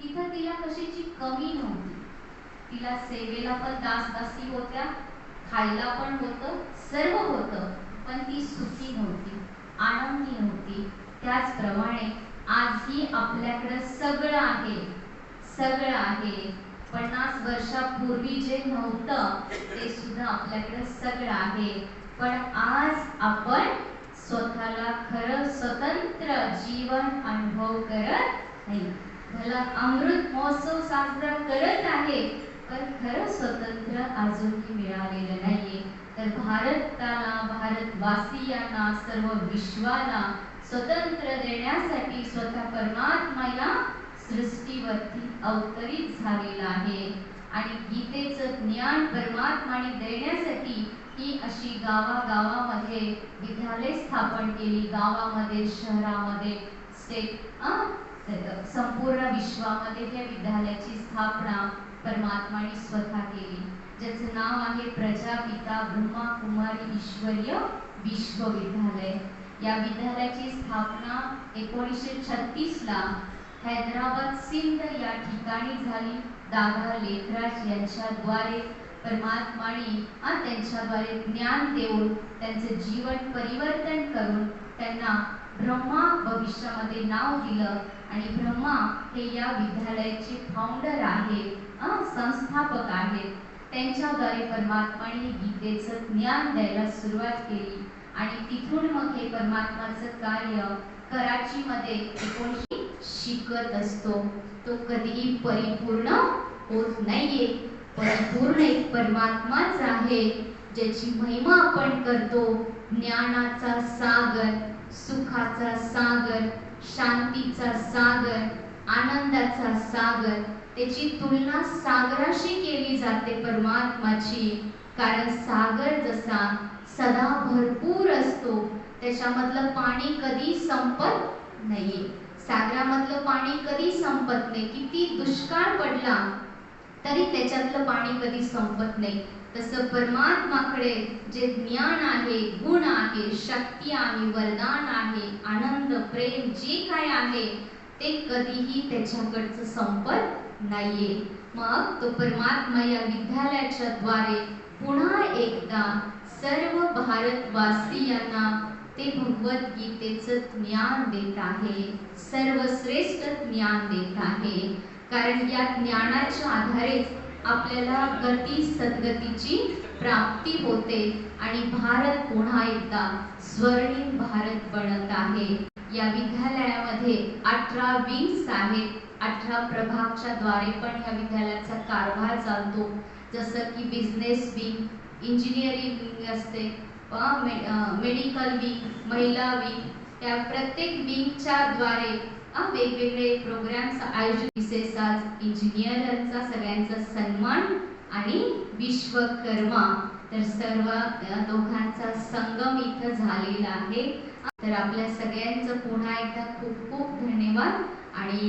तिथं तिला कशाची कमी नव्हती. तिला सेवेला पण दासी होत्या, खायला पण होतं, सर्व होतं, पण ती सुखी नव्हती, आनंदी नव्हती. त्याचप्रमाणे आजही आपल्याकडे सगळं आहे, सगळं आहे. 50 वर्षापूर्वी जे नव्हतं ते सुद्धा आपल्याकडे सगळं आहे. पण आज आपण स्वतःला खरं स्वतंत्र जीवन अनुभव करत नाही. भला अमृत महोत्सव साजरा करत आहे, पण खरं स्वतंत्र अजूनही मिळालेलं नाहीये. तर भारताला, भारतवासियांना, सर्व विश्वाला स्वतंत्र देण्यासाठी स्वतः परमात्मा सृष्टीवरती अवतरित झालेला आहे. आणि गीतेचं ज्ञान परमात्माने देण्यासाठी ही अशी गावागावामध्ये विद्यालय स्थापन केली. गावामध्ये, शहरामध्ये, संपूर्ण विश्वामध्ये या विद्यालयाची स्थापना परमात्माने स्वतः केली, ज्याचं नाव आहे प्रजापिता ब्रह्मा कुमारी ईश्वरीय विश्वविद्यालय. या विद्यालयाची स्थापना 1936 ला हैदराबाद सिंध या ठिकाणी झाली. दादा लेखराज यांच्याद्वारे परमात्माने त्यांच्याद्वारे ज्ञान देऊन त्यांचे जीवन परिवर्तन करून त्यांना ब्रह्मा भविष्यामध्ये नाव दिलं. आणि ब्रह्मा हे या विद्यालयाचे फाउंडर आहेत, संस्थापक आहेत. त्यांच्याद्वारे परमात्माने गीतेचं ज्ञान द्यायला सुरुवात केली. आणि तिथून मग हे परमात्माचं कार्य कराचीमध्ये 19 शिकत असतो. तो कधीही परिपूर्ण होत नाहीये. परिपूर्ण एक परमात्माच आहे, ज्याची महिमा आपण करतो. ज्ञानाचा सागर, सुखाचा सागर, शांतीचा सागर, आनंदाचा सागर. त्याची तुलना सागराशी केली जाते परमात्माची. कारण सागर जसा सदा भरपूर असतो, त्याच्यामधलं पाणी कधी संपत नाहीये. सागरामधलं पाणी कधी संपत नाही. किती दुष्काळ पडला तरी त्याच्यातलं पाणी कधी संपत नाही. तसं परमात्माकडे जे ज्ञान आहे, गुण आहे, शक्ती आहे, वरदान आहे, आनंद, प्रेम जे काय आहे ते कधीही त्याच्याकडचं संपत नाहीये. मग तो परमात्मा या विद्यालयाच्या द्वारे पुन्हा एकदा सर्व भारतवासियांना ते भगवद्गीतेचं ज्ञान देत आहे, सर्वश्रेष्ठ ज्ञान देत आहे. कारण या ज्ञानाच्या आधारेच आपल्याला गती सद्गतीची प्राप्ती होते आणि भारत पुन्हा एकदा स्वर्णिम भारत बनत आहे. या विद्यालयामध्ये 18 विंग्स आहेत. 18 प्रभागच्या द्वारे पण या विद्यालयाचा कारभार चालतो. जसं की बिझनेस विंग, इंजिनिअरिंग विंग असते, मेडिकल विंग, महिला विंग. त्या प्रत्येक विंगच्या द्वारे वेगवेगळे प्रोग्राम्स आयोजित. विशेष आज इंजिनियरांचा सगळ्यांचा सन्मान आणि विश्वकर्मा, तर सर्व दोघांचा संगम इथं झालेला आहे. तर आपल्या सगळ्यांचं पुन्हा एकदा खूप खूप धन्यवाद. आणि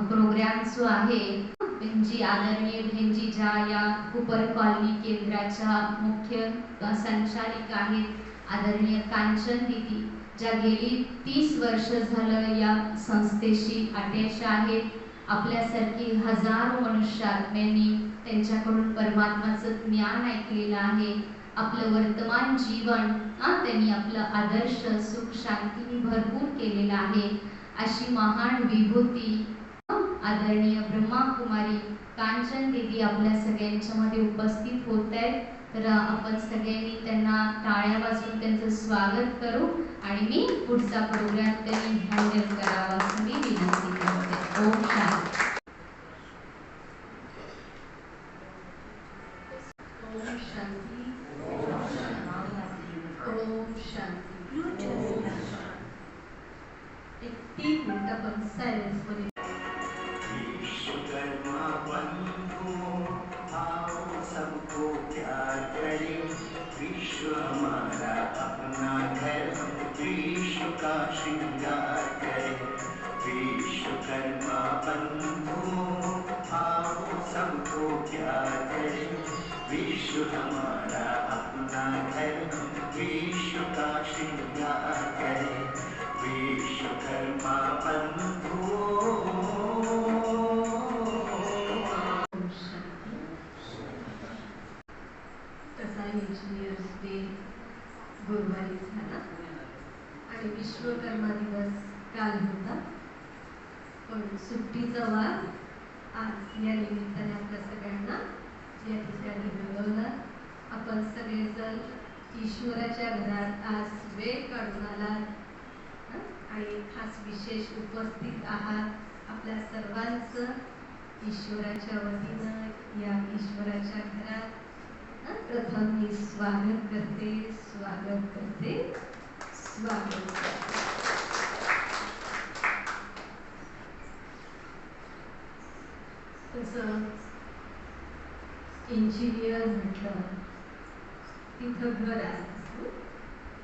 प्रोग्राम जो आहे भेंजी, आदरणीय भेंजी ज्या या कुपर कॉलनी केंद्राच्या मुख्य संचालिका आहेत, आदरणीय कांचन दीदी ज्या गेली 30 वर्ष झालं या संस्थेशी अटॅच आहेत. आपल्यासारखी हजारो मनुष्यात्म्यांनी त्यांच्याकडून परमात्माचं ज्ञान ऐकलेलं आहे. आपलं वर्तमान जीवन त्यांनी आपलं आदर्श सुख शांतीने भरपूर केलेलं आहे. अशी महान विभूती आदरणीय ब्रह्माकुमारी कांचन दीदी आपल्या सगळ्यांच्या मध्ये उपस्थित होत आहेत. तर आपण सगळ्यांनी त्यांना टाळ्या वाजवून त्यांचं स्वागत करू आणि मी पुढचा प्रोग्राम त्यांनी हँडल करावा असं मी विनंती करते. ओम शांती. ओम शांती. ओम शांती. एक 3 मिनिटं आपण सायलेन्स मध्ये. सबको प्यार करे, विश्व हमारा अपना घर, विश्व का श्रृंगार करे। विश्वकर्मा बंधु आओ सबको प्यार करे, विश्व हमारा अपना घर, विश्व का श्रृंगार करे। विश्वकर्मा बंधु सुट्टीचा वार आज या निमित्ताने आपल्या सगळ्यांना या ठिकाणी बोलवलं. आपण सगळेजण ईश्वराच्या घरात आज वेळ काढून आलात आणि खास विशेष उपस्थित आहात. आपल्या सर्वांचं ईश्वराच्या वतीनं या ईश्वराच्या घरात प्रथम मी स्वागत करते, स्वागत करते, स्वागत करते. तसं इंजिनियर म्हटलं तिथं घर आहे.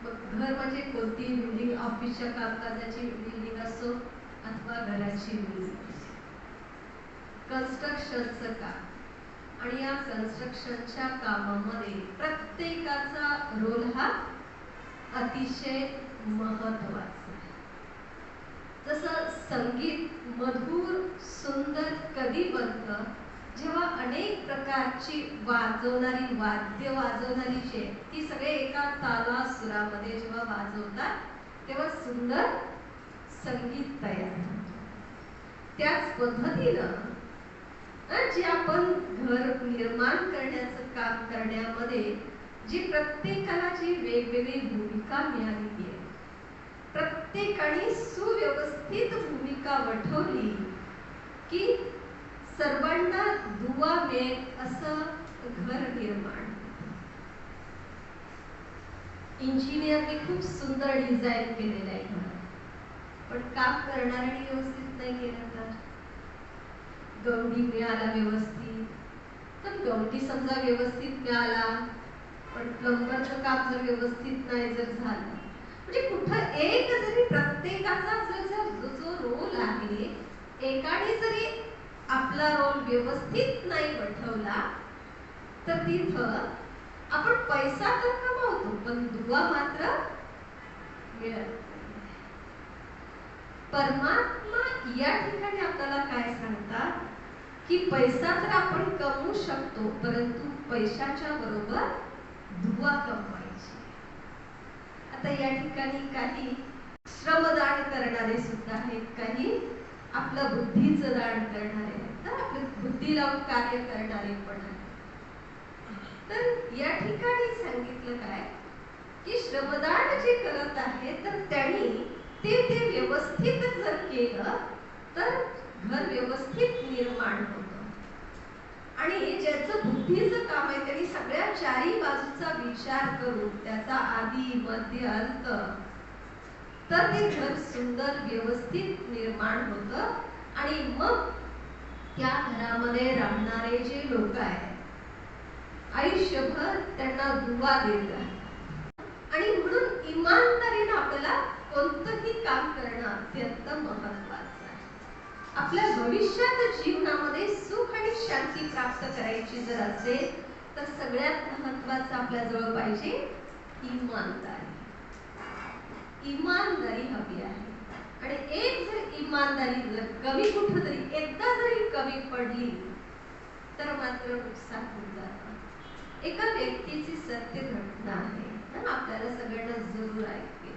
मग घर म्हणजे कोणती बिल्डिंग, ऑफिसच्या कामकाजाची बिल्डिंग असो अथवा घराची बिल्डिंग असो, कन्स्ट्रक्शनचं काम. आणि या कन्स्ट्रक्शनच्या कामामध्ये प्रत्येकाचा रोल हा अतिशय महत्त्वाचा आहे. जसं संगीत मधुर सुंदर कधी बनतं जेव्हा अनेक प्रकारची वाजवणारी वाद्य वाजवणारी जी ती सगळे एका ताला सुरामध्ये जेव्हा वाजवतात तेव्हा सुंदर संगीत तयार होतं. त्याच पद्धतीनं जे आपण घर निर्माण करण्याचं काम करण्यामध्ये जी प्रत्येकाला जी वेगवेगळी भूमिका मिळालेली आहे, प्रत्येकाने सुव्यवस्थित भूमिका वठवली की सर्वांना दुवा मिळेल असं घर निर्माण. इंजिनियरने खूप सुंदर डिझाईन केलेलं आहे घर, पण काम करणाऱ्याने व्यवस्थित नाही केलं तर गवंडी मिळाला व्यवस्थित, पण गवंडी समजा व्यवस्थित मिळाला पण प्लंबरचं काम जर व्यवस्थित नाही जर झालं, म्हणजे कुठं एक जरी प्रत्येकाचा जो रोल आहे एकाने जरी आपला रोल व्यवस्थित नाही वठवला तर तिथं आपण पैसा तर कमावतो पण दुवा मात्र मिळत नाही. परमात्मा या ठिकाणी आपल्याला काय सांगतात की पैसा तर आपण कमवू शकतो परंतु पैशाच्या बरोबर दुवा कमवायची. आता या ठिकाणी काही श्रमदान करणारे सुद्धा आहेत, काही आपलं बुद्धीचं दान करणारे आहेत, तर आपली बुद्धी लावून कार्य करणारे पण आहेत. तर या ठिकाणी सांगितलं काय की श्रमदान जे करत आहे तर त्यांनी ते व्यवस्थित जर केलं तर घर व्यवस्थित निर्माण होतं. आणि ज्याचं बुद्धीचं काम आहे त्यांनी सगळ्या चारी बाजूचा विचार करून त्याचा आदी मध्य अंत तर ते घर सुंदर व्यवस्थित निर्माण होतं. आणि मग त्या घरामध्ये राहणारे जे लोक आहेत आयुष्यभर त्यांना दुवा देत राहतात. आणि म्हणून इमानदारीने आपल्याला कोणतंही काम करणं अत्यंत महत्त्वाचं आहे. आपल्या भविष्यात जीवनामध्ये सुख आणि शांती प्राप्त करायची जर असेल तर सगळ्यात महत्त्वाचं आपल्याजवळ पाहिजे इमानदारी. इमानदारी हवी आहे. आणि एक जर इमानदारी जर कमी कुठेतरी एकदा जरी कमी पडली तर मात्र नुकसान होऊन जातं. एका व्यक्तीची सत्य घटना आहे, आपल्याला सगळ्यांना जरूर ऐकते.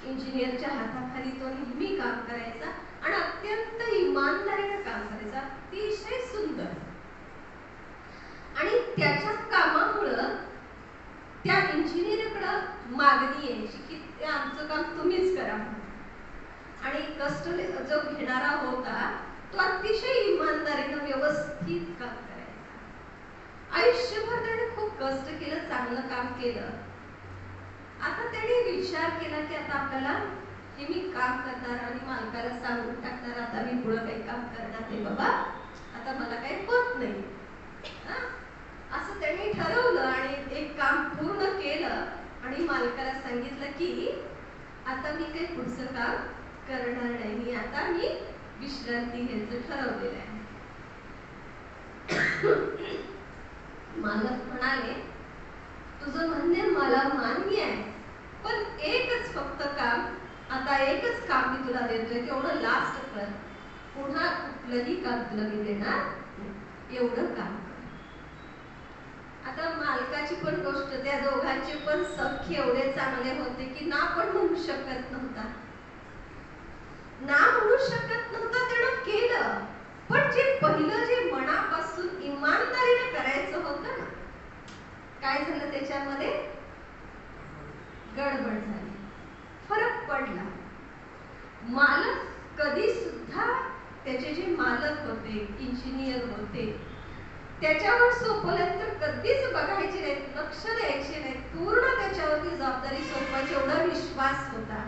इंजिनियरच्या हाताखाली तो नेहमी काम करायचा आणि अत्यंत इमानदारीने काम करायचा, अतिशय सुंदर. आणि त्याच्या कामामुळं त्या इंजिनियरकडे मागणी यायची की ते आमचं काम तुम्हीच करा. आणि कष्ट जो घेणारा होता तो अतिशय इमानदारीने व्यवस्थित काम करायचा. आयुष्यभर त्याने खूप कष्ट केलं, चांगलं काम केलं. आता त्याने विचार केला की आता आपल्याला हे मी काम करणार आणि मालकाला सांगून टाकणार आता मी पुढे काही काम करणार नाही बाबा, आता मला काही होत नाही असं त्यांनी ठरवलं. आणि एक काम पूर्ण केलं आणि मालकाला सांगितलं की आता मी काही पुढचं काम करणार नाही, आता मी विश्रांती घ्यायचं ठरवलेलं आहे. मालक म्हणाले तुझं म्हणणे मला मान्य आहे पण एकच फक्त काम, आता एकच काम मी तुला देतोय तेवढं लास्ट कर, पुन्हा कुठलंही काम तुला मी देणार एवढं काम कर. आता मालकाची पण गोष्ट, त्या दोघांचे पण सख्य एवढे चांगले होते की ना पण म्हणू शकत नव्हता. ना म्हणू शकत नव्हतं, त्यानं केलं. पण जे पहिलं जे मनापासून इमानदारीने करायचं होतं ना, काय झालं त्याच्यामध्ये? गडबड झाली, फरक पडला. मालक कधी सुद्धा त्याचे जे मालक होते, इंजिनियर होते, त्याच्यावर सोपवल्यात तर कधीच बघायचे नाहीत, लक्ष द्यायचे नाहीत, पूर्ण त्याच्यावरती जबाबदारी सोपवायची एवढा विश्वास होता.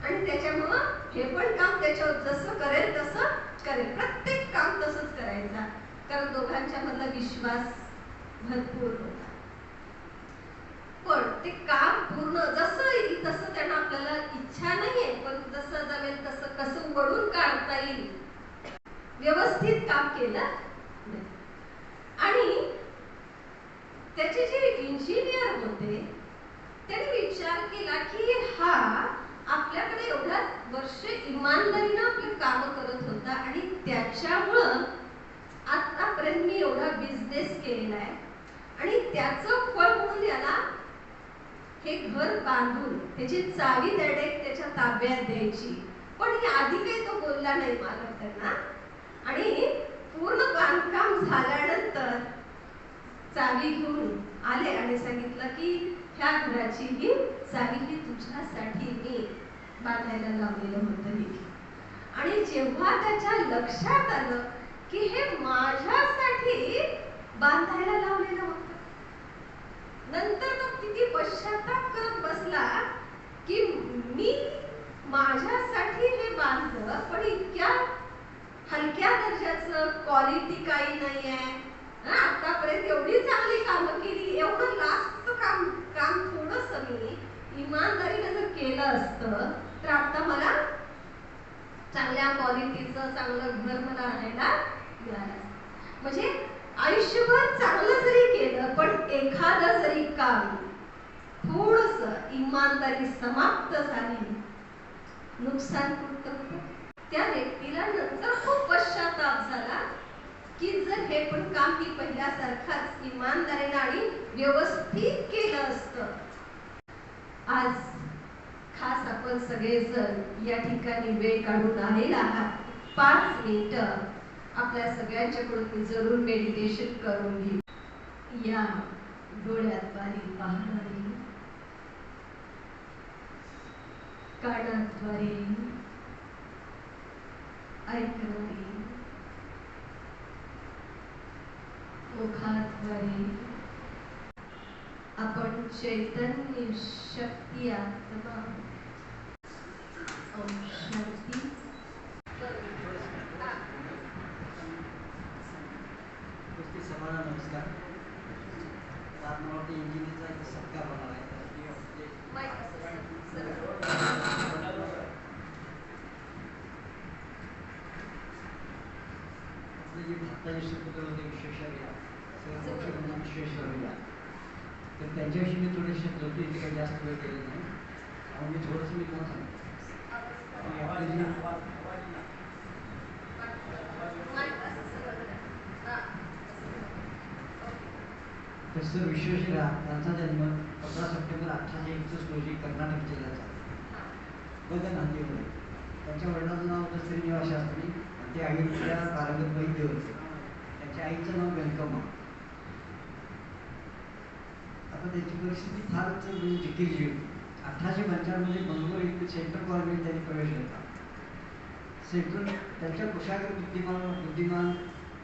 आणि त्याच्यामुळं हे पण काम त्याच्यावर जसं करेल तसं करेल, प्रत्येक काम तसंच करायचा, कारण दोघांच्या मधला विश्वास भरपूर होता. पण ते काम पूर्ण जसं येईल तसं त्यांना, आपल्याला इच्छा नाहीये पण जसं जमेल तसं कसं वळून काढता येईल व्यवस्थित काम केलं. आणि त्याचे जे इंजिनियर होते त्यांनी विचार केला की हा आपल्याकडे एवढ्या वर्ष इमानदारीनं आपले काम करत होता आणि त्याच्यामुळं आतापर्यंत मी एवढा बिझनेस केलेला आहे आणि त्याचं फळ म्हणून याला हे घर बांधून त्याची चावी डायरेक्ट त्याच्या ताब्यात द्यायची. पण हे आधी काही तो बोलला नाही मालक त्यांना. आणि पूर्ण बांधकाम झाल्यानंतर चावी घेऊन आले आणि सांगितलं की ह्या घराची ही चावी ही तुझ्यासाठी मी बांधायला लावलेलं होतं हे. आणि जेव्हा त्याच्या लक्षात आलं की हे माझ्यासाठी बांधायला लावलेलं होतं, नंतर तो किती पश्चाताप करत बसला की मी माझ्यासाठी हे बांधलं, पण इतक्या हलक्या दर्जाचं क्वालिटी काही नाही आहे. आतापर्यंत एवढी चांगली कामं केली, एवढं लास्टचं काम थोडंसं मी इमानदारीने जर केलं असतं तर आता मला चांगल्या क्वालिटीचं चांगलं घर मला राहायला मिळालं. म्हणजे आयुष्यभर चांगलं जरी केलं पण एखादं जरी काम थोडंसं इमानदारी समाप्त झाली, नुकसान कुठं होतं. त्या व्यक्तीला नंतर खूप पश्चाताप झाला की जर हे पण काम मी पहिल्यासारखाच इमानदारीने आणि व्यवस्थित केलं असतं. आज खास आपण सगळेजण या ठिकाणी वेळ काढून आलेला आहात. 5 मिनिटं आपल्या सगळ्यांच्याकडून मी जरूर मेडिटेशन करून घेऊ. या डोळ्याद्वारे पाहणारी, कानाद्वारे ऐकणारी, मुखाद्वारे आपण चैतन्य शक्ती आत्मा शांती समाना नमस्कार. आत्मावरती इंजिनियरचा एक सत्कार होणार आहे. आपले जे भारताचे सुपुत्र होते विश्वेश्वरय्या, सर्वोच्च म्हणजे विश्वेश्वरय्या, तर त्यांच्याविषयी मी थोडेसे शब्द इथे काही जास्त वेळ केले नाही. आणि मी थोडंसं मी तुम्हाला सांगतो. आपले जे तर सर विश्वेश्वरय्या यांचा जन्म 15 सप्टेंबर 1861 रोजी कर्नाटक जिल्ह्यात झाला, बदन नांदेडमध्ये. त्यांच्या वडिलांचं नाव होतं श्रीनिवास शास्त्री आणि ते आईच्या पारंगत वैद्य होते. त्यांच्या आईचं नाव व्यंकम्मा. आता त्यांची परिस्थिती फारच जिकीरची होती. 1895 मध्ये बंगलोर येथील सेंट्रल कॉलेजमध्ये त्यांनी प्रवेश घेतला. सेंट्रल त्यांच्या कुशाग्र बुद्धिमान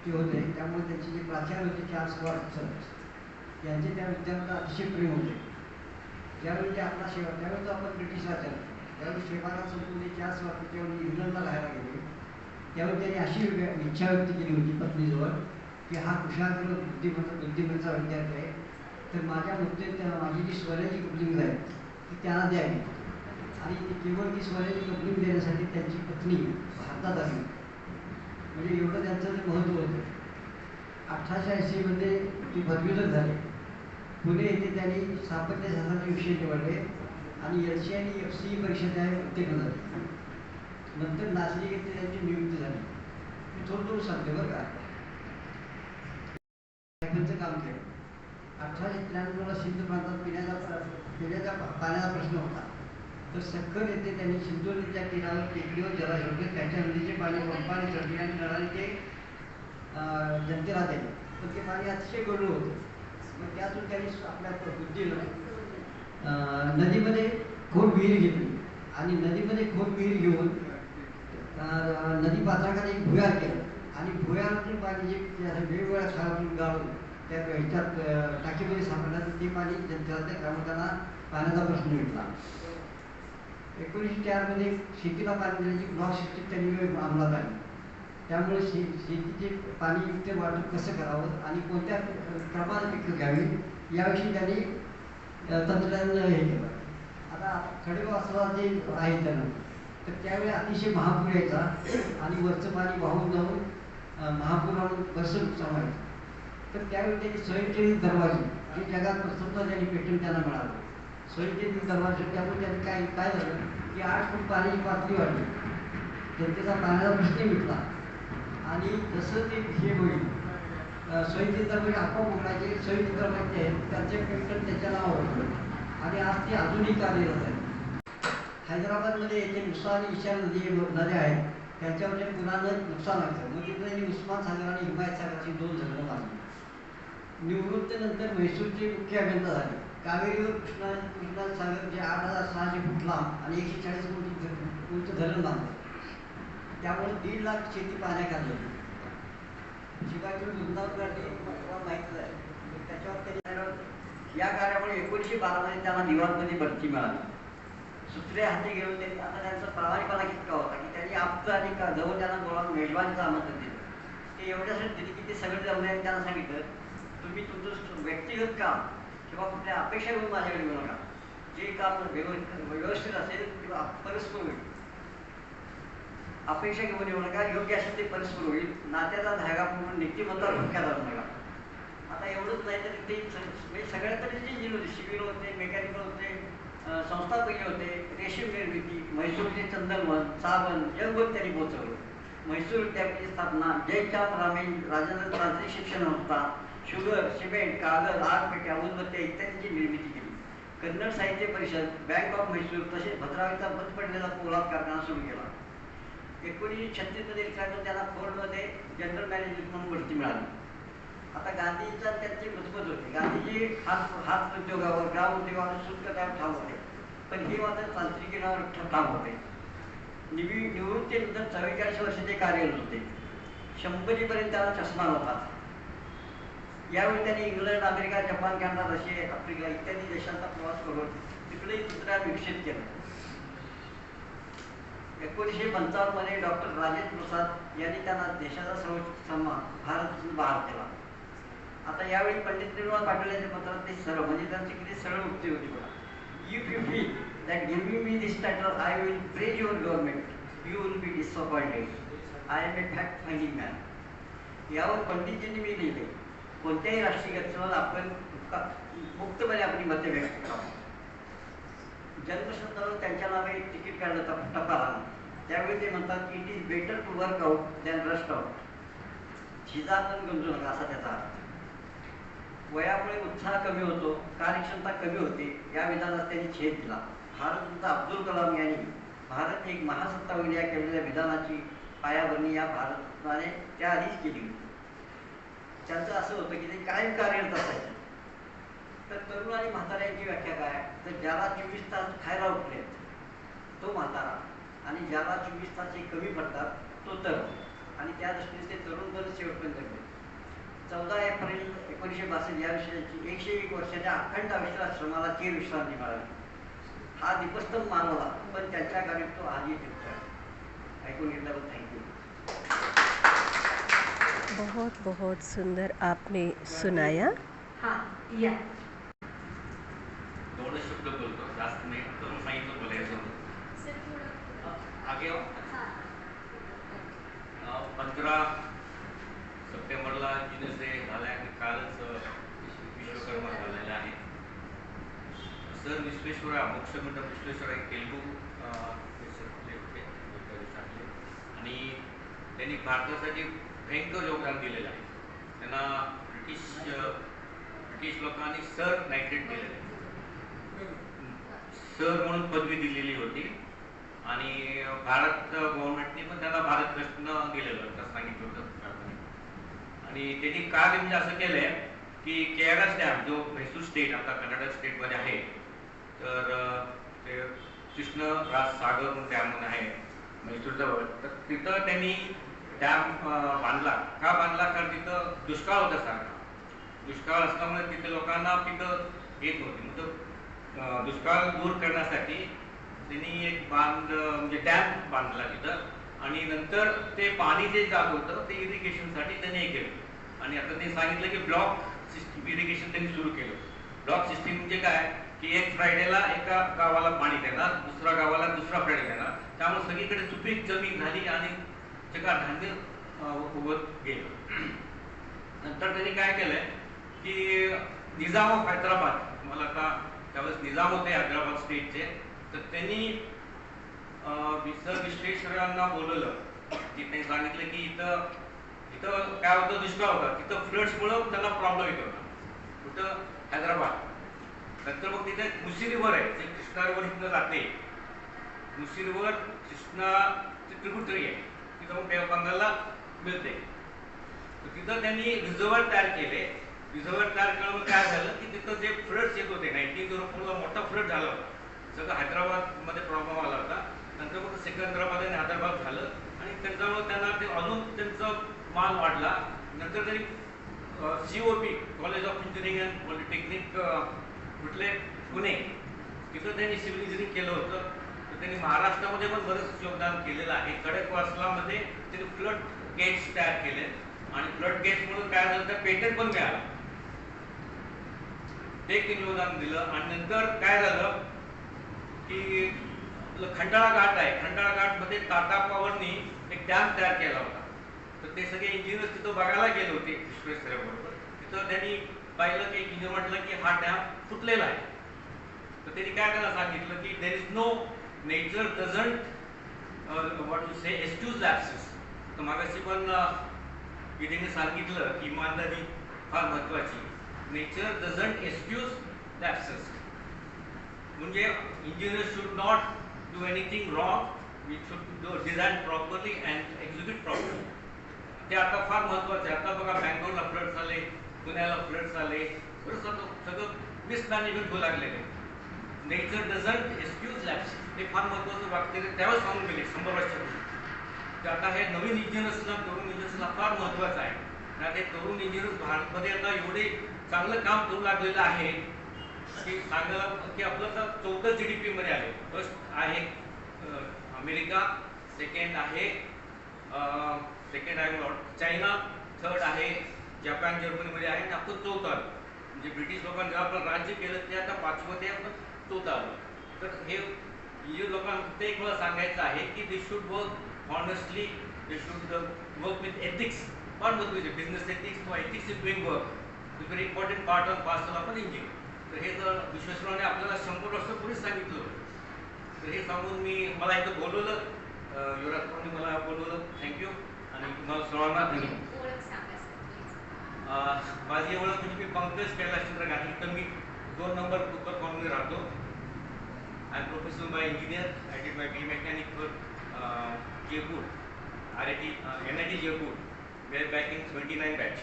ते होते, त्यामुळे त्यांचे जे प्राचार्य होते चार्ल्स वॉटसन यांचे त्या विद्यार्थ्यांना अतिशय प्रेम होते. ज्यावेळी ते आपला त्यावेळी तो आपण ब्रिटिश राजा, त्यावेळी शेपारा संपून ते चार्ल्स वॉटसन जेव्हा इंग्लंडला राहायला गेले, त्यावेळी त्यांनी अशी इच्छा व्यक्त केली होती पत्नीजवळ की हा कुशाग्र बुद्धिमत्ता विद्यार्थी आहे, तर माझ्या मुद्देत माझी जी स्वराची कपलिंग आहे ती त्यांना द्यावी. आणि केवळ ती स्वराची कपलिंग देण्यासाठी त्यांची पत्नी भारतात आली. म्हणजे एवढं त्यांचं जे महत्त्व होतं. 1880 मध्ये ती पदवीधर झाले. पुणे येथे त्यांनी स्थापत्यशास्त्राचे विषय निवडले आणि LC आणि FC परीक्षेत उत्तीर्ण झाले. नंतर नाशिक येथे त्यांची नियुक्ती झाली. मी थोडं सांगते बरं का. काम केलं. 1893 सिंध प्रांतात पिण्याचा पाण्याचा प्रश्न होता. तर सखर येथे त्यांनी सिंधू नदीच्या किनाऱ्यावर टेकडीवर जरा ठेवले. त्याच्या नदीचे पाणी पंपाने चढले आणि नळाने ते जनतेला दिले. पण ते पाणी अतिशय गढूळ होतं. मग त्यातून त्यांनी आपल्या बुद्धीनं नदीमध्ये खोल विहीर घेतली आणि नदीमध्ये खोल विहीर घेऊन नदी पात्राखाली एक भुयार केलं आणि भुयारातून पाणी जे वेगवेगळ्या खालातून गाळून त्या ह्याच्यात टाकीमध्ये सापडलं ते पाणी जनतेला त्यामुळे त्यांना पाण्याचा प्रश्न मिटला. 1904 मध्ये शेतीला पाणी देण्याची ब्लॉक सिस्टीम त्यांनी अंमलात आली. त्यामुळे शेतीचे पाणी युक्त वाटप कसं करावं आणि कोणत्या क्रमाने पिकं घ्यावी याविषयी त्यांनी तंत्रज्ञान हे केलं. आता खडकवासला जे आहे त्यानं तर त्यावेळी अतिशय महापूर यायचा आणि वरचं पाणी वाहून जाऊन महापुरावर बरंचसं नुकसान व्हायचं. तर त्यावेळी त्यांनी स्वयंचलित दरवाजे जे जगात प्रथमतः त्यांनी पेटंट त्यांना मिळालं. स्वयंचलित दरवाजे त्यामुळे त्यांनी काय झालं की 8 फूट पाण्याची पातळी वाढली. जनतेचा पाण्याचा प्रश्न मिटला आणि जसं ते हे होईल स्वयंचलित दरवाजे आपोआप उघडायचे. स्वयंचलित दरवाजे आहेत त्यांचे पेटंट त्याच्या नावावर आणि आज ते अजूनही कार्यरत आहे. हैदराबादमध्ये येथे मुसा आणि ईशान नद्या आहेत त्यांच्यावर पुरानं नुकसान व्हायचं. मग तिथे त्यांनी उस्मान सागर आणि हिमायत सागरची 2 धरणं बांधली. निवृत्तीनंतर म्हैसूरचे मुख्य अभियंता झाले. कावेरीवर कृष्णा सागर जे 8,600 फूट लांब आणि 140 फूट धरण बांधलं. त्यामुळे 1.5 लाख शेती पाण्याखाली होती. शिवाय वृंदावनसाठी तुम्हाला माहितीच आहे. त्याच्यावर त्यांनी या कार्यामुळे 1912 मध्ये त्यांना निवांतमध्ये बढती मिळाली. सूत्रे हाती घेऊन त्यांनी आता त्यांचा प्रामाणिकपणा कितका होता की त्यांनी आप्त आणि जवळ त्यांना बोलावून मेजबानीचं आमंत्रण दिलं. ते एवढ्यासाठी दिली की ते सगळे जमल्याने त्यांना सांगितलं तुम्ही तुमचं व्यक्तिगत काम किंवा कुठल्या अपेक्षा घेऊन माझ्याकडे येऊ नका. जे काम व्यवस्थित असेल किंवा परस्पर होईल अपेक्षा घेऊन येऊ नका. योग्य असेल ते परस्पर होईल. नात्याचा धागा पूर्ण नीतिमत्ता धोक्यात आणू नका. आता एवढंच नाही तर ते म्हणजे सगळ्या तऱ्हेचे इंजिन होते. सिव्हिल होते, मेकॅनिकल होते, संस्थापकीय होते, रेशीम निर्मिती, म्हैसूरचे चंदनवन, साबण जगभर त्यांनी पोहोचवलं. म्हैसूर विद्यापीठाची स्थापना, जयचांद रामेन राजेंद्र तांत्रिक शिक्षण संस्था, शुगर, सिमेंट, कागद, आगपेट्या, उदबत्त्या इत्यादींची निर्मिती केली. कन्नड साहित्य परिषद, बँक ऑफ म्हैसूर तसेच भद्रावतीचा बंद पडलेला पोलाद कारखाना सुरू केला. 1936 मध्ये रिटायरमेंट त्यांना फोर्डमध्ये जनरल मॅनेजर म्हणून बढती मिळाली. आता गांधींचा त्यांचे मजबूत होते. गांधीजी हात उद्योगावर, ग्राम उद्योगावर, शुल्क ठाम होते. पण हे मात्र तांत्रिकीवर ठाम होते. निवृत्तीनंतर 44 वर्षाचे कार्यरत होते. 100 पर्यंत त्याला चष्मा होता. यावेळी त्यांनी England, America, Japan, Canada, Russia, Africa इत्यादी देशांचा प्रवास करून तिकडे तंत्रज्ञान विकसित केलं. 1955 मध्ये डॉक्टर राजेंद्र प्रसाद यांनी त्यांना देशाचा सर्वोच्च सन्मान भारतरत्न बहाल केला. आता यावेळी पंडित निर्मला पाटील यांच्या पत्रात ते सरळ म्हणजे त्यांची किती सरळ उक्ती होती बघा. If you feel that giving me this title I will praise your government, you will be disappointed. I am a fact-finding man. यावर पंडितजींनी मी लिहिले कोणत्याही राष्ट्रीय घटनेवर आपण मुक्तपणे आपली मते व्यक्त करावं. जन्मशताब्दीवर त्यांच्या नावे एक तिकीट काढलं टपालानं. त्यावेळी ते म्हणतात it is better to work out than rust out. शिजा पण गंजू नका असा त्याचा अर्थ. वयामुळे उत्साह कमी होतो, कार्यक्षमता कमी होते या विधानास त्यांनी छेद दिला. भारतरत्न अब्दुल कलाम यांनी भारत एक महासत्ता होईल या केलेल्या विधानाची पायाभरणी या भारतरत्नाने त्याआधीच केली होती. त्यांचं असं होतं की ते कायम कार्यरत असायचे. तर तरुण आणि म्हाताऱ्यांची व्याख्या काय तर ज्याला 24 तास खायला उठले तो म्हातारा आणि ज्याला 24 तास कमी पडतात तो तरुण. आणि त्या दृष्टीने ते तरुण परत शेवटपर्यंत जगले. 14 एप्रिल 1962 या विषयाची 101 वर्षाच्या अखंड आश्रमाला चिर विश्रांती मिळाली. हा दीपस्तंभ मानवला पण त्यांच्या गावी तो आजही टिकतो आहे. ऐकून घेतल्याबद्दल थँक्यू. बहुत बहुत सुंदर आपने सुनाया. हाँ या थोडं शब्द बोलतो जास्त नाही करून सांगितलं बोलायचं. आगे 15 सप्टेंबरला जिनस डे झाला आणि कालच विश्वकर्मा झालेला आहे. सर विश्वेश्वरा मोक्षगुंड विश्वेश्वरा एक तेलुगू होते आणि त्यांनी भारतासाठी भयंकर योगदान दिलेलं आहे. त्यांना ब्रिटिश लोकांनी सर नायटेड केलेलं आहे. सर म्हणून पदवी दिलेली होती आणि भारत गव्हर्नमेंटने पण त्यांना भारत रत्न दिलेलं होतं सांगितलं होतं. आणि त्यांनी का म्हणजे असं केलंय की KRS डॅम जो म्हैसूर स्टेट आता कर्नाटक स्टेटमध्ये आहे, तर ते कृष्णराज सागर म्हणून डॅम म्हणून आहे म्हैसूरजवळ, तर तिथं त्यांनी डॅम बांधला. का बांधला? कारण तिथं दुष्काळ होता सारखा. दुष्काळ असल्यामुळे तिथे लोकांना पिकं येत नव्हती. मग दुष्काळ दूर करण्यासाठी त्यांनी एक म्हणजे डॅम बांधला तिथं आणि नंतर ते पाणी जे जात होतं ते इरिगेशनसाठी त्यांनी हे केलं. आणि आता ते सांगितलं की ब्लॉक सिस्टीम इरिगेशन त्यांनी सुरू केलं. ब्लॉक सिस्टीम म्हणजे काय की एक फ्रायडेला एका गावाला पाणी देणार, दुसऱ्या गावाला दुसरा फ्रायडे देणार. त्यामुळे सगळीकडे सुपीक जमीन झाली आणि जगा धान्य उगवत गेलं. नंतर त्यांनी काय केलंय की निजाम ऑफ हैदराबाद, मला आता त्यावेळेस निजाम होते हैदराबाद स्टेटचे, तर त्यांनी विश्वेश्वरांना बोलवलं की त्यांनी सांगितलं की इथं काय होतं, दुष्काळ होता, तिथं फ्लड्समुळं त्यांना प्रॉब्लेम येत होता. कुठं? हैदराबाद. नंतर मग तिथे मुशी रिव्हर आहे, जे कृष्णा रिव्हर इथनं जाते. मुशी रिव्हर कृष्णाची ट्रिब्युटरी आहे, तिथं मग बंगालला मिळते. तर तिथं त्यांनी रिझर्व्हर तयार केले. रिझर्व्हर तयार केल्यावर काय झालं की तिथं जे फ्लड्स येत होते 1904ला मोठा फ्लड झाला होता, सगळं हैदराबादमध्ये प्रॉब्लेम आला होता. नंतर मग सिकंदराबाद आणि हैदराबाद झालं आणि त्याच्यामुळे त्यांना ते अजून त्यांचा मान वाढला. नंतर त्यांनी COP college of engineering and polytechnic कुठले पुणे, तिथं त्यांनी सिव्हिल इंजिनिअरिंग केलं होतं. तर त्यांनी महाराष्ट्रामध्ये पण बरंच योगदान केलेलं आहे. खडकवासलामध्ये त्यांनी फ्लड गेट्स तयार केले आणि फ्लड गेट्स म्हणून काय झालं तर पेटंट पण मिळालं, ते एक योगदान दिलं. आणि नंतर काय झालं की खंडाळा घाट आहे, खंडाळा घाट मध्ये टाटा पॉवरनी एक डॅम तयार केला होता. तर ते सगळे इंजिनियर्स तिथं बघायला गेले होते विश्वेश्वराबरोबर. तिथं त्यांनी पाहिलं की इंजिनियर म्हटलं की हा डॅम फुटलेला आहे. तर त्यांनी काय त्याला सांगितलं की there is no nature doesn't what to say excuse lapses. तर मागाशी पण त्यांनी सांगितलं की इमानदारी फार महत्वाची. नेचर डझंट एक्सक्यूज लॅप्सेस म्हणजे engineer should not do anything wrong, we should do design properly and execute properly. ते आता फार महत्वाचं आहे. आता बघा बँगलोरला फ्लड्स आले, पुण्याला फ्लड्स आले, सगळं मिसमॅनेजमेंट होऊ लागलेले. नेचर डझंट एक्सक्यूज लॅप्स, हे फार महत्वाचं वाक्य त्यावेळेस सांगून गेले 100 वर्षापूर्वी. तर आता हे नवीन इंजिनियर्सला, तरुण इंजिनियर्सला फार महत्वाचं आहे. कारण ते तरुण इंजिनियर्स भारतमध्ये आता एवढे चांगलं काम करू लागलेलं आहे की सांगायला की आपलं तर 14 GDP मध्ये आले. फर्स्ट आहे अमेरिका, सेकंड आहे चायना, थर्ड आहे जपान, जर्मनीमध्ये आहे. आपण 4थं आलो. म्हणजे ब्रिटिश लोकांनी आपलं राज्य केलं ते आता 5वं ते आपण 4थं आलो. तर हे लोकांना ते एक मला सांगायचं आहे की they should work honestly, they should work with ethics. फार महत्वाचे बिझनेस एथिक्स किंवा ethics in doing work is very important part of parcel of an engineer. तर हे जर विश्वेश्वराने आपल्याला 100 वर्षापूर्वीच सांगितलं होतं. तर हे सांगून मला इथं बोलवलं, युवराजने मला बोलवलं. थँक्यू. आणि तुम्हाला सर्वांना धन्यवाद. माझी ओळख म्हणजे मी पंकज कैलाशचंद्र गांधी, तर मी 2 नंबर कुकर कॉलनी राहतो. I am professional by engineer. I did my BE mechanic Jaipur, RIT NIT Jaipur, where back in 79 batch.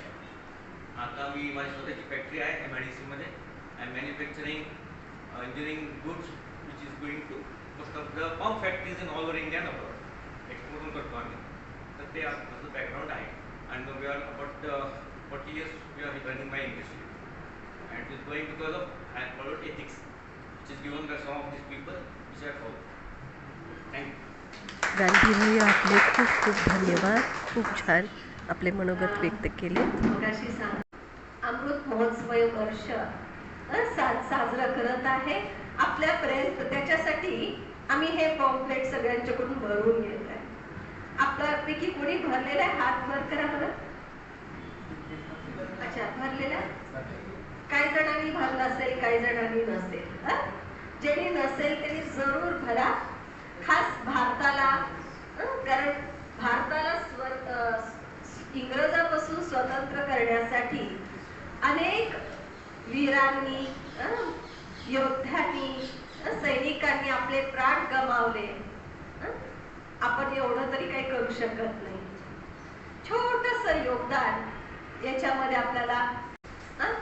आता मी माझी स्वतःची फॅक्टरी आहे MIDC मध्ये. I am manufacturing engineering goods which is going to the pump factories in all over India and abroad. Export करतो आम्ही. तर ते माझं बॅकग्राऊंड आहे. and we are about 40 years we are running my industry, and it is going because of I followed ethics which is given by some of these people which I follow. Thank you. Gandhi भैया आपले खूप खूप धन्यवाद. खूप छान आपले मनोगत व्यक्त केले. अमृत महोत्सव वर्ष साजरा करत आहे आपल्यापर्यंत. त्याच्यासाठी आम्ही हे पॉम्पलेट सगळ्यांच्याकडून भरून घेत आहे. आपल्यापैकी कोणी भरलेला आहे? हात वर करा बरं. अच्छा, भरलेला. काही जणांनी भरला असेल, काही जणांनी नसेल. ज्यांनी नसेल त्यांनी जरूर भरा. खास भारताला, कारण भारताला इंग्रजांपासून स्वतंत्र करण्यासाठी अनेक वीरांनी, योद्ध्यांनी सैनिकांनी आपले प्राण गमावले. आपण एवढं तरी काही करू शकत नाही. छोटस योगदान याच्यामध्ये आपल्याला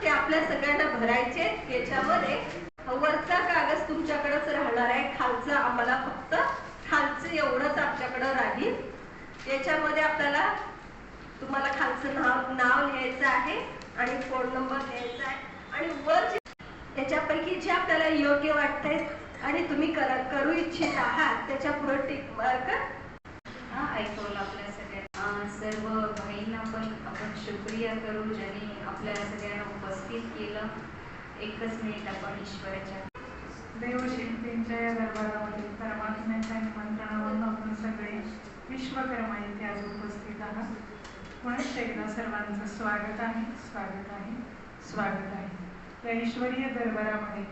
ते आपल्या सगळ्यांना भरायचे. याच्यामध्ये वरचा कागद तुमच्याकडेच राहणार आहे, खालचा आम्हाला फक्त खालचं एवढंच आपल्याकडं राहील. याच्यामध्ये आपल्याला तुम्हाला खालचं नाव लिहायचं आहे आणि फोन नंबर लिहायचा आहे आणि वर याच्यापैकी जे आपल्याला योग्य वाटतंय आणि तुम्ही करू इच्छित आहात त्याच्या पुढे टिक मार्क ऐकवलं आपल्या सगळ्या सर्व बहिणींना पण आपण शुक्रिया करू ज्यांनी आपल्या सगळ्यांना उपस्थित केलं. एकच मिनिट आपण ईश्वराच्या देवशिल्पींच्या या दरबारामध्ये परमात्म्याच्या निमंत्रणावरून आपण सगळे विश्वकर्मा इथे आज उपस्थित आहात. पुन्हा एकदा सर्वांचं स्वागत आहे, स्वागत आहे, स्वागत आहे. या ईश्वरीय दरबारामध्ये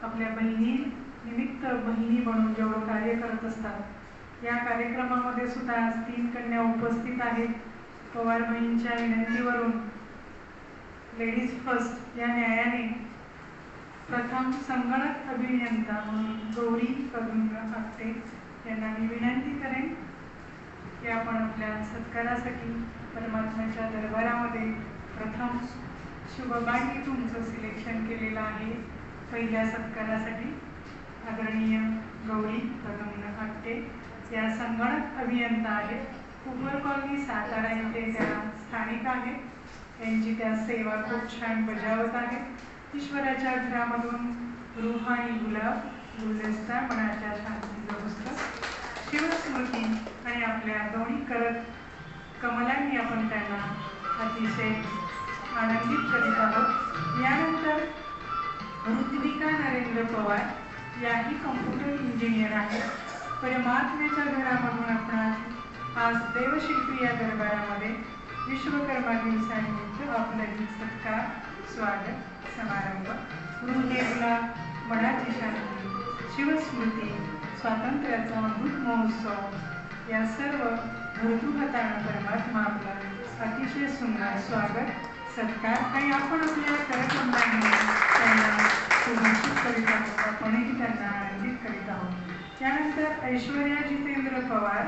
आपल्या बहिणी निमित्त बहिणी म्हणून जेवढं कार्य करत असतात. या कार्यक्रमामध्ये सुद्धा आज 3 कन्या उपस्थित आहेत. पवार बहिणींच्या विनंतीवरून लेडीज फर्स्ट या न्यायाने प्रथम संगणक अभियंता म्हणून गौरी कदुंग आपटे यांना मी विनंती करेन की आपण आपल्या सत्कारासाठी परमात्म्याच्या दरबारामध्ये प्रथम शुभबाई तुमचं सिलेक्शन केलेलं आहे पहिल्या सत्कारासाठी. आदरणीय गौरी कदुंग आपटे या संगणक अभियंता आहेत. कुपर कॉलनी सातारा येथे त्या स्थानिक आहेत. त्यांची त्या सेवा खूप छान बजावत आहेत. ईश्वराच्या घरामधून रूहानी गुलाब गुलदस्ता मनाच्या शांतीचं पुस्तक शिवस्मृती आणि आपल्या दोन्ही करत कमलांनी आपण त्यांना अतिशय आनंदित करीत आहोत. यानंतर ऋत्विका नरेंद्र पवार याही कम्प्युटर इंजिनियर आहेत. परमात्म्याच्या घरामधून आपण आज देवशिल्पी या दरबारामध्ये विश्वकर्मा दिवसानिमित्त आपलं सत्कार स्वागत समारंभ गुरुदेवला मनाची शांती शिवस्मृती स्वातंत्र्याचा अमृत महोत्सव या सर्व भरतुहताना परमात्मा आपला अतिशय सुंदर स्वागत सत्कार आणि आपण आपल्या कार्यक्रमांनी त्यांना सुभाषित करीत आहोत. आपणही त्यांना आनंदित करीत आहोत. त्यानंतर ऐश्वर्या जितेंद्र पवार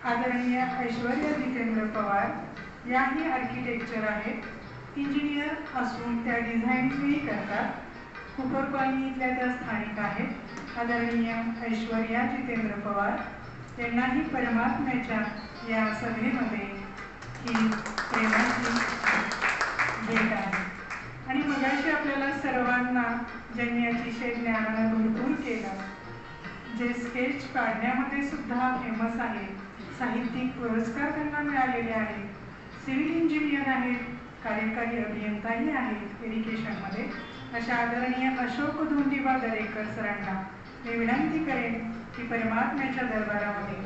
आदरणीय ऐश्वर्या जितेंद्र पवार याही आर्किटेक्चर आहेत. इंजिनियर असून त्या डिझायनिंगही करतात. कुपर कॉलनी इथल्या त्या स्थानिक आहेत. आदरणीय ऐश्वर्या जितेंद्र पवार यांनाही परमात्म्याच्या या सभेमध्ये ही प्रेमाची भेट आहे. आणि मगाशी आपल्याला सर्वांना ज्यांनी अतिशय ज्ञानानं भरपूर केलं, जे स्केच काढण्यामध्ये सुद्धा फेमस आहे, साहित्यिक पुरस्कार त्यांना मिळालेले आहेत, सिव्हिल इंजिनियर आहेत, कार्यकारी अभियंताही आहेत एज्युकेशनमध्ये, अशा आदरणीय अशोक धोंडीबा दरेकर सरांना मी विनंती करेन की परमात्म्याच्या दरबारामध्ये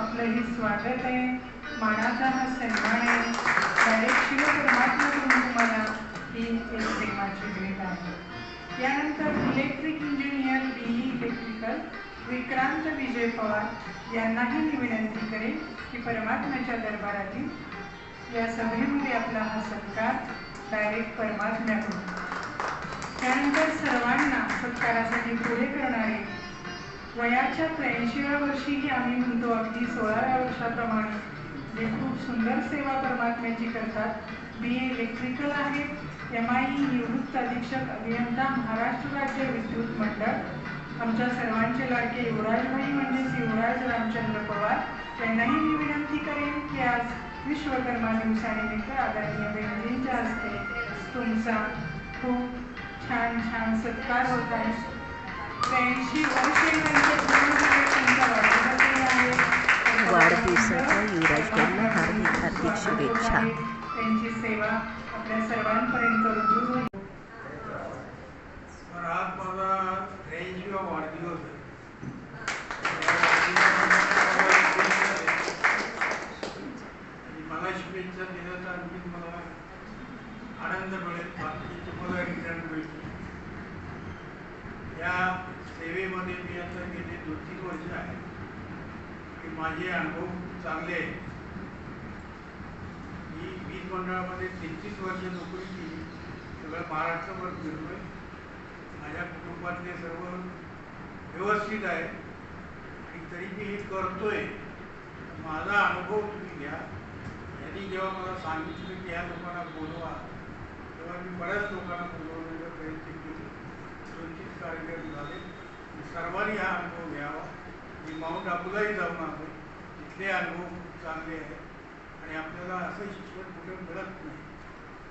आपलंही स्वागत आहे. मानाचा हा सन्मान आहे. डायरेक्ट शिव परमात्म्याकडून तुम्हाला ही एक प्रेमाची भेट आहे. यानंतर electric engineer BE electrical Vikrant Vijay Pawar यांनाही मी विनंती करेन की परमात्म्याच्या दरबारातील या सभेमध्ये आपला हा सत्कार डायरेक्ट परमात्म्याकडून. त्यानंतर सर्वांना सत्कारासाठी पुढे करणारे वयाच्या 83व्या वर्षीही आम्ही म्हणतो अगदी 16व्या वर्षाप्रमाणे जे खूप सुंदर सेवा परमात्म्याची करतात. BA इलेक्ट्रिकल आहेत. MIE निवृत्त अधीक्षक अभियंता महाराष्ट्र राज्य विद्युत मंडळ. आमच्या सर्वांचे लाडके युवराजभाई म्हणजेच युवराज रामचंद्र पवार यांनाही मी विनंती करेन की आज विश्वकर्मा दिवसानिमित्त आदरणीय बहिणींच्या हस्ते तुमचा खूप छान छान सत्कार होत आहे. 83 वर्षानंतर वाढदिवसाच्या युवराजबाईंना हार्दिक हार्दिक शुभेच्छा. त्यांची सेवा आपल्या सर्वांपर्यंत रुजू होईल. आज माझा 83वा वाढदिवस आहे. मला शुभेच्छा दिल्याचा आणखी मला आनंद मिळेल. बाकी तुम्हाला रिटर्न मिळतील. या सेवेमध्ये मी आता गेले 2-3 वर्ष आहे की माझे अनुभव चांगले आहेत. मी वीज मंडळामध्ये 33 वर्ष नोकरी केली. सगळं महाराष्ट्रभर फिरलोय. माझ्या कुटुंबातले सर्व व्यवस्थित आहे आणि तरी मी हे करतोय. माझा अनुभव तुम्ही घ्या. यांनी जेव्हा मला सांगितलं की ह्या लोकांना बोलवा, तेव्हा मी बऱ्याच लोकांना बोलवण्याचा प्रयत्न केले. 2-3 कार्यक्रम झाले. सर्वांनी हा अनुभव घ्यावा. मी माउंट आबूलाही जाऊन आलो. तिथले अनुभव खूप चांगले आहेत आणि आपल्याला असं शिक्षण कुठे मिळत नाही.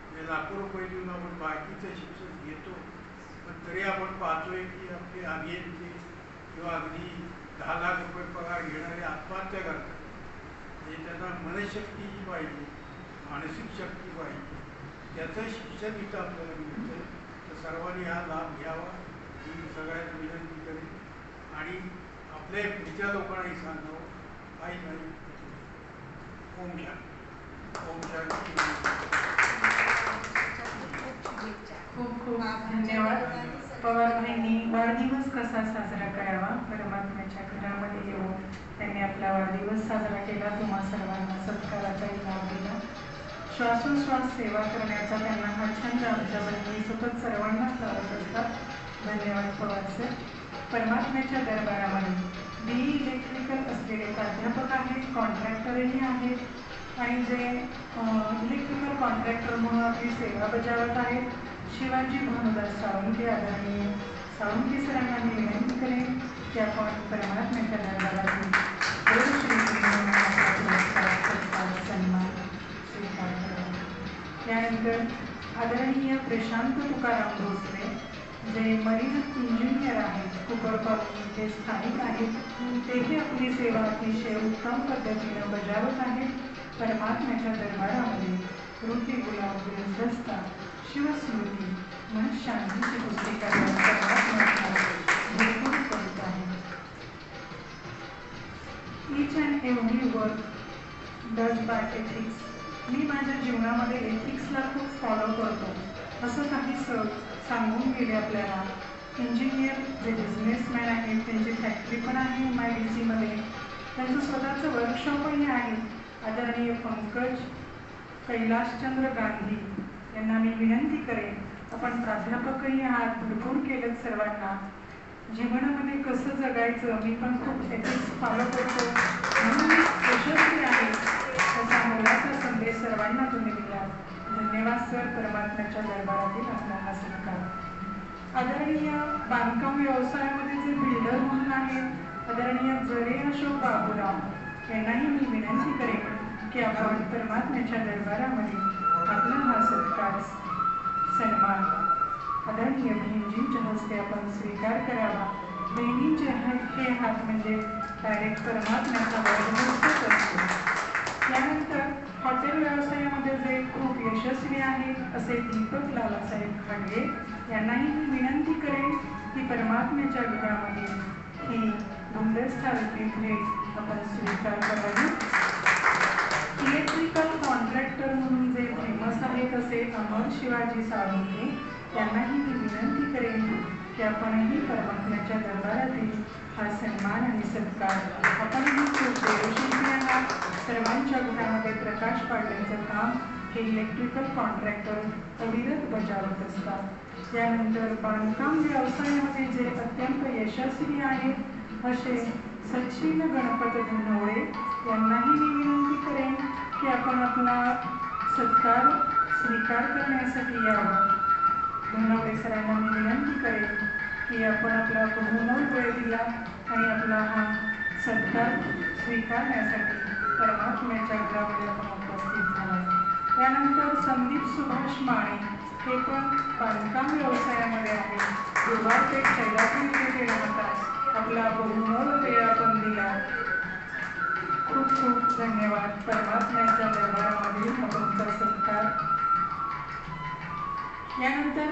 म्हणजे लाखो रुपये देऊन आपण बाकीचं शिक्षण घेतो, पण तरी आपण पाहतोय की आपले अभियंते किंवा अगदी 10 लाख रुपये पगार घेणारे आत्महत्या करतात. म्हणजे त्यांना मनशक्ती जी पाहिजे, मानसिक शक्ती पाहिजे, त्याचं शिक्षण इथं आपल्याला मिळतं. तर सर्वांनी हा लाभ घ्यावा ही सगळ्यांना विनंती करेन आणि आपल्या पुढच्या लोकांनाही सांगावं. काही नाही. ओम शांती. ओम शांती. खूप खूप धन्यवाद. पवार भाईंनी वाढदिवस कसा साजरा करावा, परमात्म्याच्या घरामध्ये येऊन त्यांनी आपला वाढदिवस साजरा केला. तुम्हा सर्वांना सत्काराचाही लाभ दिला. श्वासोश्वास सेवा करण्याचा त्यांना हा छंद आमच्या बहिणी सतत सर्वांनाच लावत असतात. धन्यवाद पवार सर. परमात्म्याच्या दरबारामध्ये BE इलेक्ट्रिकल असलेले प्राध्यापक आहेत, कॉन्ट्रॅक्टरही आहेत आणि जे इलेक्ट्रिकल कॉन्ट्रॅक्टर म्हणून आपली सेवा बजावत आहेत शिवाजी भानुदास साळुंखे. आदरणीय साळुंखे सरांना मी विनंती करेन की आपण परमात्म्याच्या दरबारातील सन्मान स्वीकार करावा. त्यानंतर आदरणीय प्रशांत तुकाराम भोसले जे मरीन इंजिनियर आहेत, कुकर कॉलनीचे स्थानिक आहेत, तेही आपली सेवा अतिशय उत्तम पद्धतीने बजावत आहेत. परमात्म्याच्या दरबारामध्ये कृती गुलाब गुलदस्ता शिवस्मृती मन शांतीची पुस्तिका भरपूर करत आहे. Each and every work does by ethics. मी माझ्या जीवनामध्ये एथिक्सला खूप फॉलो करतो असं काही सांगून गेले आपल्याला. इंजिनियर जे बिझनेसमॅन आहेत त्यांची फॅक्टरी पण आहे MIDC मध्ये, त्यांचं स्वतःचं वर्कशॉपही आहे. आदरणीय पंकज कैलाशचंद्र गांधी यांना मी विनंती करेन, आपण प्राध्यापकही आहात, भरपूर केलं सर्वांना. जीवनामध्ये कसं जगायचं मी पण खूप एथिक्स फॉलो करतो म्हणून यशस्वी आहे असा मोलाचा संदेश सर्वांना तुम्ही दिला. धन्यवाद सर. परमात्म्याच्या दरबारातील आपला हा सत्कार. आदरणीय बांधकाम व्यवसायामध्ये जे बिल्डर म्हणून आहेत आदरणीय जरे अशोक बाबूराव यांनाही मी विनंती करेन की आपण परमात्म्याच्या दरबारामध्ये आपला हा सत्कार सन्मान आदरणीय बहिणींच्या हस्ते आपण स्वीकार करावा. बहिणींचे हे हात म्हणजे डायरेक्ट परमात्म्याचा वाढदिवसच असतो. त्यानंतर हॉटेल व्यवसायामध्ये जे खूप यशस्वी आहेत असे दीपक लालासाहेब खाडगे यांनाही मी विनंती करेन की परमात्म्याच्या घरामध्ये ही गुलदस्ता भेट आपण स्वीकार करावी. इलेक्ट्रिकल कॉन्ट्रॅक्टर म्हणून जे फेमस आहेत असे अमर शिवाजी साळुंखे यांनाही मी विनंती करेन की आपणही परमात्म्याच्या दरबारातील हा सन्मान आणि सत्कार. आपणही खूप देवशिल्पी आहात. सर्वांच्या घरामध्ये प्रकाश पाडण्याचं काम हे इलेक्ट्रिकल कॉन्ट्रॅक्टर अविरत बजावत असतात. त्यानंतर बांधकाम व्यवसायामध्ये जे अत्यंत यशस्वी आहेत असे सचिन गणपत धनवडे यांनाही मी विनंती करेन की आपण आपला सत्कार स्वीकार करण्यासाठी यावं. धनवडे सरांना मी विनंती करेन की आपण आपला बहुमोल वेळ दिला आणि आपला हा सत्कार स्वीकारण्यासाठी परमात्म्याच्या घरामध्ये आपण उपस्थित झाला. त्यानंतर संदीप सुभाष माने हे पण बांधकाम व्यवसायामध्ये आहेत. दुर्वापेठ शैलापूर येथे राहतात. आपला बहुमोल वेळ आपण दिला. खूप खूप धन्यवाद. परमात्म्याच्या दरबारामध्ये तुमचा सत्कार. यानंतर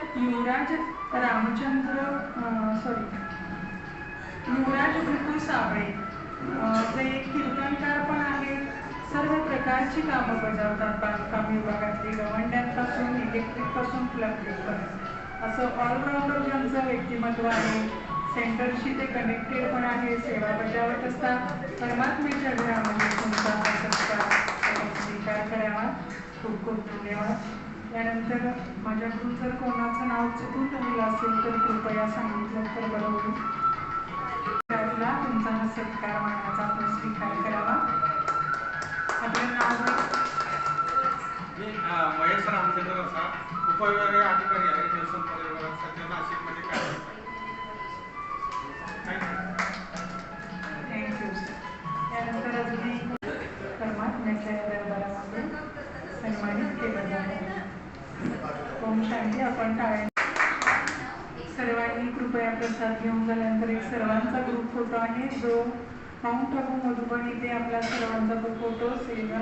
युवराज भिकू साबळे जे कीर्तनकार पण आहेत. सर्व प्रकारची कामं बजावतात बांधकाम विभागातली, गव्हर्नमेंटपासून इलेक्ट्रिकपासून प्लंबिंगपर्यंत असं ऑलराऊंडर ज्यांचं व्यक्तिमत्व आहे. सेंटरशी ते कनेक्टेड पण आहे, सेवा बजावत असतात. परमात्म्याच्या घरामध्ये तुमचा हा सत्कार स्वीकार करावा. खूप खूप धन्यवाद. यानंतर माझ्याकडून जर कोणाचं नाव चुकून राहिलं असेल तर कृपया सांगितलं तर बरं होईल. त्यातला तुमचा हा सत्कार मानाचा आपण स्वीकार करावा. आपलं नाव मी महेश रामचंद्र असा उपविभागीय अधिकारी आहे जलसंपदा विभागात. सध्या नाशिकमध्ये काय थँक्यू. त्यानंतर अजून एक परमात्म्याच्या दरबारामध्ये सन्मानित केलं जातं. ओम शांती. आपण टाळ्या सर्वांनी कृपया प्रसाद घेऊन झाल्यानंतर एक सर्वांचा ग्रुप फोटो आहे जो माउंट आबू मधुबन इथे आपला सर्वांचा तो फोटो सेवा